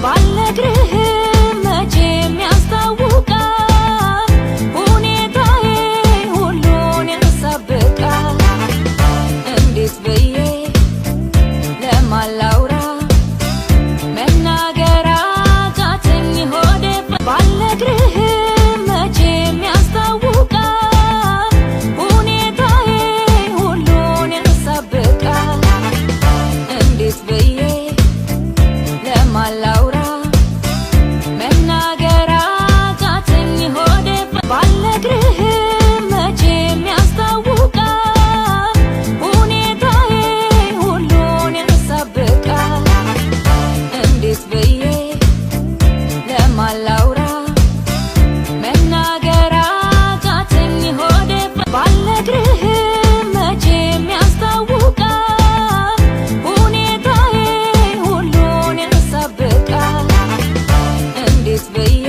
ባልነግርህም መቼም ያስታውቃል ሁኔታዬ ሁሉን ያሳብቃል። እንዴት ብዬ ለማን ላውራ መናገር አቃተኝ ሆዴ ባልነግርህም መቼም ያስታውቃል ሁኔታዬ ሁሉን ያሳብቃል። እንዴት ብዬ ለማን ላውራ መናገር አቃተኝ ሆዴ ባልነግርህም መቼም ያስታውቃል ሁኔታዬ ሁሉን ያሳብቃል። እንዴት ብዬ ለማን ላውራ መናገር አቃተኝ ሆዴ ባልነግርህም መቼም ያስታውቃል ሁኔታዬ ሁሉን ያሳብቃል። እንዴት ብዬ